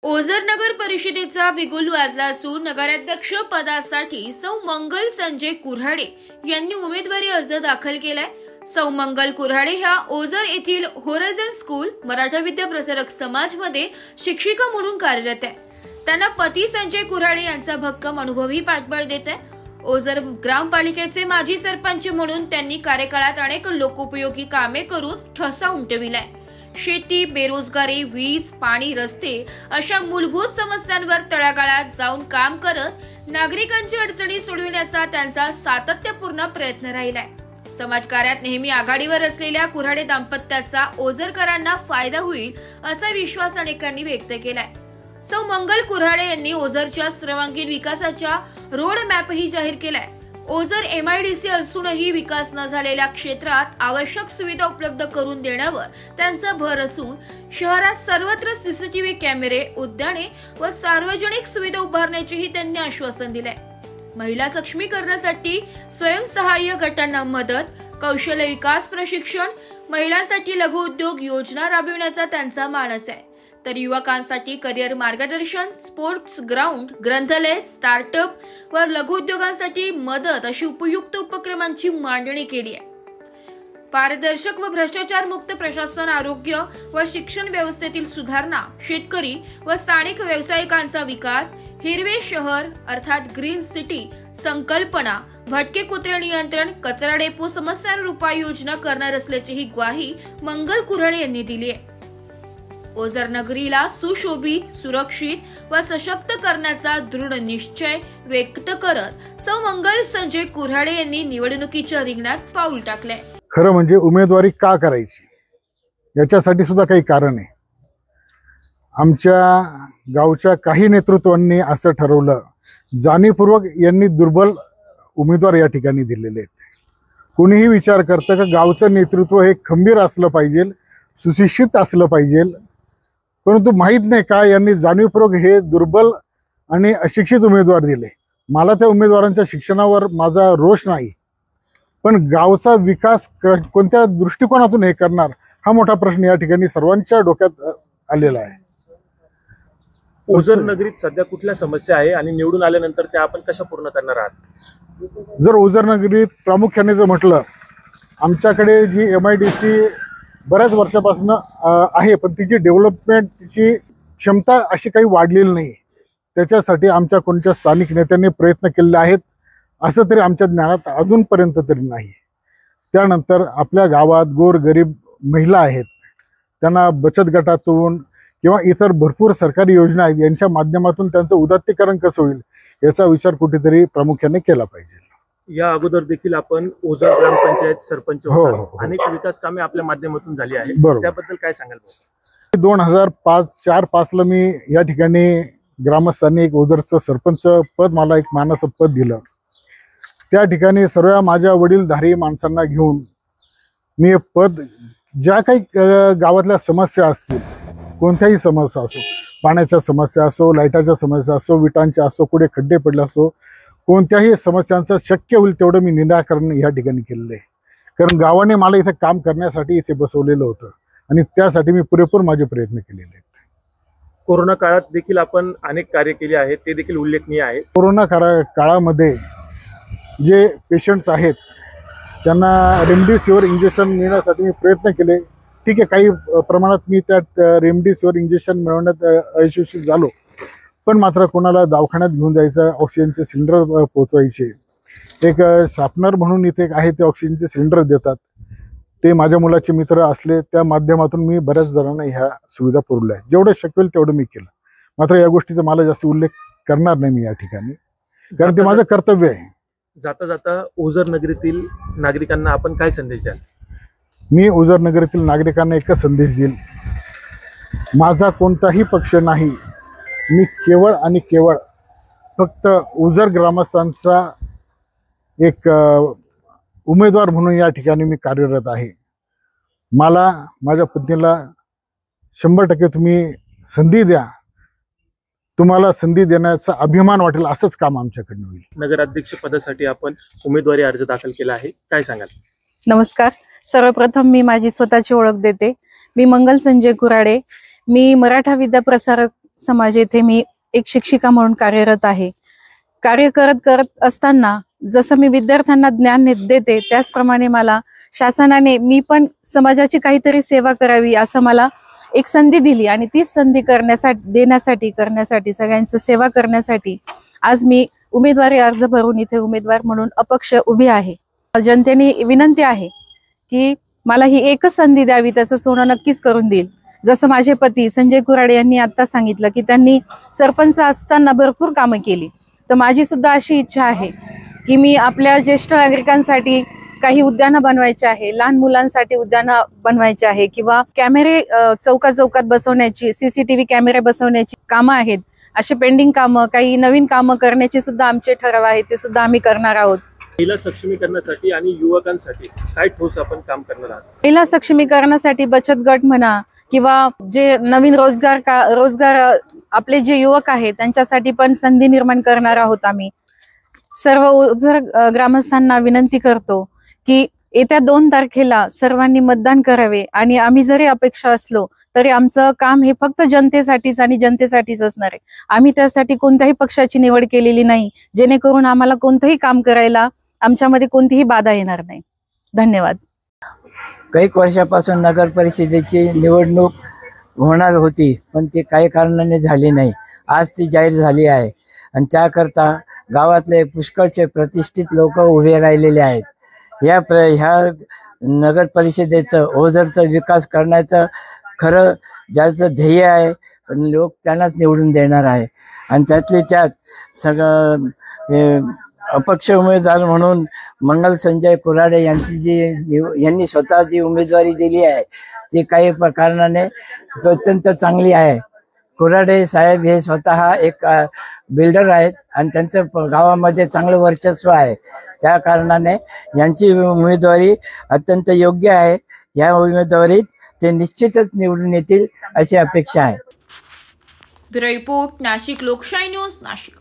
ओझर नगर परिषदेचा बिगुल वाजला असून नगराध्यक्ष पदासाठी सौ मंगल संजय कुऱ्हाडे यांनी उमेदवारी अर्ज दाखल केलाय। सौ मंगल कुऱ्हाडे ह्या ओझर येथील होरायझन स्कूल मराठा विद्या प्रसारक समाज मध्ये शिक्षिका म्हणून कार्यरत आहे। त्यांना पती संजय कुऱ्हाडे यांचा भक्कम अनुभवही पाठबळ देत आहे। ओझर ग्रामपालिकेचे माजी सरपंच म्हणून त्यांनी कार्यकाळात अनेक लोकोपयोगी कामे करून ठसा उमटविलाय। शेती, बेरोजगारी, वीज, पाणी, रस्ते अशा मूलभूत समस्यांवर तळागाळात जाऊन काम करत नागरिकांची अडचणी सोडविण्याचा त्यांचा सातत्यपूर्ण प्रयत्न राहिलाय। समाजकार्यात नेहमी आघाडीवर असलेल्या कुऱ्हाडे दाम्पत्याचा ओझरकरांना फायदा होईल असा विश्वास अनेकांनी व्यक्त केलाय। सौ मंगल कुऱ्हाडे यांनी ओझरच्या सर्वांगीण विकासाचा रोड मॅपही जाहीर केलाय। ओझर MIDC असूनही विकास न झालेल्या क्षेत्रात आवश्यक सुविधा उपलब्ध करून देण्यावर त्यांचा भर असून शहरात सर्वत्र CCTV कॅमेरे, उद्याने व सार्वजनिक सुविधा उभारण्याचेही त्यांनी आश्वासन दिले। महिला सक्षमीकरणासाठी स्वयंसहाय्य गटांना मदत, कौशल्य विकास प्रशिक्षण, महिलांसाठी लघु उद्योग योजना राबविण्याचा त्यांचा मानस आहे। तर युवकांसाठी करिअर मार्गदर्शन, स्पोर्ट्स ग्राउंड, ग्रंथालय, स्टार्टअप व लघु उद्योगांसाठी मदत अशी उपयुक्त उपक्रमांची मांडणी केली आहे। पारदर्शक व भ्रष्टाचार मुक्त प्रशासन, आरोग्य व शिक्षण व्यवस्थेतील सुधारणा, शेतकरी व स्थानिक व्यावसायिकांचा विकास, हिरवे शहर अर्थात ग्रीन सिटी संकल्पना, भटके कुत्रे नियंत्रण, कचरा डेपो समस्यांवर उपाययोजना करणार असल्याची ग्वाही मंगल कुऱ्हाडे यांनी दिली आहे। ओझर नगरीला सुशोभित, सुरक्षित व सशक्त करण्याचा दृढ निश्चय व्यक्त करत सौ मंगल संजय कुऱ्हाडे यांनी निवडणुकीच्या रिंगणात पाऊल टाकले। खरं म्हणजे उमेदवारी का करायची याच्यासाठी सुद्धा काही कारण आहे। आमच्या गावच्या काही नेतृत्वांनी असं ठरवलं, जाणीवपूर्वक यांनी दुर्बल उमेदवार या ठिकाणी दिलेले आहेत। कोणीही विचार करतं की गावचं नेतृत्व हे खंबीर असलं पाहिजे, सुशिक्षित असलं पाहिजे, परंतु माहीत नाही का यांनी जाणीवपूर्वक हे दुर्बल आणि अशिक्षित उमेदवार दिले। मला त्या उमेदवारांच्या शिक्षणावर माझा रोष नाही, पण गावचा विकास कोणत्या दृष्टिकोनातून हे करणार हा मोठा प्रश्न या ठिकाणी सर्वांच्या डोक्यात आलेला आहे। ओझर नगरीत सध्या कुठल्या समस्या आहे आणि निवडून आल्यानंतर त्या आपण कशा पूर्ण करणार आहात? जर ओझर नगरीत प्रामुख्याने जर म्हटलं, आमच्याकडे जी MIDC बऱ्याच वर्षापासून आहे, पण तिची डेव्हलपमेंट, तिची क्षमता अशी काही वाढलेली नाही। त्याच्यासाठी आमच्या कोणत्या स्थानिक नेत्यांनी प्रयत्न केलेले आहेत असं तरी आमच्या ज्ञानात अजूनपर्यंत तरी नाही। त्यानंतर आपल्या गावात गोरगरीब महिला आहेत, त्यांना बचत गटातून किंवा इतर भरपूर सरकारी योजना आहेत, यांच्या माध्यमातून त्यांचं उदात्तीकरण कसं होईल याचा विचार कुठेतरी प्रामुख्याने केला पाहिजे। या अगोदर देखील आपण ओझर ग्रामपंचायत सरपंच हो। अनेक विकास कामे आपल्या माध्यमातून झाली आहेत, त्याबद्दल काय सांगाल? 2004-5 ला मी या ठिकाणी ग्रामस्थांनी एक ओझरचं सरपंच पद, मला एक मानाचं पद दिलं। त्या ठिकाणी सर्व माझ्या वडीलधारी माणसांना घेऊन मी हे पद, ज्या काही गावातल्या समस्या असतील, कोणत्याही समस्या असो, पाण्याच्या समस्या असो, लाईटाच्या समस्या असो, विटांच्या असो, कुठे खड्डे पडले असो, कोणत्याही समस्यांचं शक्य होईल तेवढं मी निराकरण या ठिकाणी केलेलं आहे। कारण गावाने मला इथे काम करण्यासाठी इथे बसवलेलं होतं आणि त्यासाठी मी पुरेपूर माझे प्रयत्न केलेले आहेत। कोरोना काळात देखील आपण अनेक कार्य केले आहेत, ते देखील उल्लेखनीय आहे। कोरोना काळामध्ये जे पेशंट्स आहेत त्यांना रेमडेसिवीर इंजेक्शन मिळण्यासाठी मी प्रयत्न केले। ठीक आहे, काही प्रमाणात मी त्यात रेमडेसिवीर इंजेक्शन मिळवण्यात यशस्वी झालो, पण मात्र कोणाला दवाखान्यात घेऊन जायचं, ऑक्सिजनचे सिलेंडर पोचवायचे, एक शार्पनर म्हणून इथे एक आहे, ते ऑक्सिजनचे सिलेंडर देतात, ते माझ्या मुलाचे मित्र असले, त्या माध्यमातून मी बऱ्याच जणांना ह्या सुविधा पुरवल्या आहेत। जेवढं शक्य होईल तेवढं मी केलं, मात्र या गोष्टीचा मला जास्त उल्लेख करणार नाही मी या ठिकाणी, कारण ते माझं कर्तव्य आहे। जाता जाता ओझर नगरीतील नागरिकांना आपण काय संदेश द्याल? मी ओझर नगरीतील नागरिकांना एकच संदेश देईल, माझा कोणताही पक्ष नाही, मी केवळ आणि केवळ फक्त ओझर ग्रामस्थांचा एक उमेदवार म्हणून या ठिकाणी मी कार्यरत आहे। मला, माझ्या पत्नीला 100% तुम्ही संधी द्या, तुम्हाला संधी देण्याचा अभिमान वाटेल असंच काम आमच्याकडनं होईल। नगराध्यक्ष पदासाठी आपण उमेदवारी अर्ज दाखल केला आहे, काय सांगाल? नमस्कार, सर्वप्रथम मी माझी स्वतःची ओळख देते। मी मंगल संजय कुऱ्हाडे, मी मराठा विद्या प्रसारक समाज येथे मी एक शिक्षिका म्हणून कार्यरत आहे. कार्य करत असताना जसं मी विद्यार्थ्यांना ज्ञान देते त्याचप्रमाणे मला शासनाने मी पण समाजाची काहीतरी सेवा करावी असं मला एक संधी दिली आणि तीच संधी करण्यासाठी सगळ्यांची सेवा करण्यासाठी आज मी उमेदवारी अर्ज भरून इथे उमेदवार म्हणून अपक्ष उभी आहे. जनतेने विनंती आहे की मला ही एकच संधी द्यावी, त्याचं सोनं नक्कीच करून देईल. जसं माझे पती संजय कुऱ्हाडे यांनी आता सांगितलं की त्यांनी सरपंच असताना भरपूर कामं केली, तर माझी सुद्धा अशी इच्छा आहे की मी आपल्या ज्येष्ठ नागरिकांसाठी काही उद्यानं बनवायचे आहे, लहान मुलांसाठी उद्यानं बनवायचे आहे किंवा कॅमेरे चौकात बसवण्याची, CCTV कॅमेरे बसवण्याची कामं आहेत. असे पेंडिंग कामं, काही नवीन कामं करण्याची सुद्धा आमचे ठराव आहे, ते सुद्धा आम्ही करणार आहोत. महिला सक्षमीकरणासाठी आणि युवकांसाठी काय ठोस आपण काम करणार आहात? महिला सक्षमीकरणासाठी बचत गट म्हणा किंवा जे नवीन रोजगार आपले जे युवक आहेत त्यांच्यासाठी पण संधी निर्माण करणार आहोत. आम्ही सर्व ओझर ग्रामस्थांना विनंती करतो की येत्या 2 तारखेला सर्वांनी मतदान करावे आणि आम्ही जरी अपेक्षा असलो तरी आमचं काम हे फक्त जनतेसाठीच असणार आहे. आम्ही त्यासाठी कोणत्याही पक्षाची निवड केलेली नाही, जेणेकरून आम्हाला कोणतंही काम करायला आमच्यामध्ये कोणतीही बाधा येणार नाही. धन्यवाद. काही वर्षापासून नगर परिषदेची निवडणूक होणार होती, पण ते काही कारणाने झाली नाही. आज ती जाहीर झाली आहे आणि त्याकरता गावातले पुष्कळचे प्रतिष्ठित लोक उभे राहिलेले आहेत. ह्या नगर परिषदेचं ओझरचं विकास करण्याचं खरं ज्याचं ध्येय आहे लोक त्यांनाच निवडून देणार आहे. आणि त्यातले त्यात सगळं अपक्ष उमेदवार म्हणून मंगल संजय कुऱ्हाडे यांनी स्वतः जी उमेदवारी दिली आहे ती काही कारणाने अत्यंत चांगली आहे. कुऱ्हाडे साहेब हे स्वतः एक बिल्डर आहेत आणि त्यांचं गावामध्ये चांगलं वर्चस्व आहे. त्या कारणाने यांची उमेदवारी अत्यंत योग्य आहे. या उमेदवारीत ते निश्चितच निवडून येतील अशी अपेक्षा आहे. ब्युरो रिपोर्ट, नाशिक लोकशाही न्यूज, नाशिक.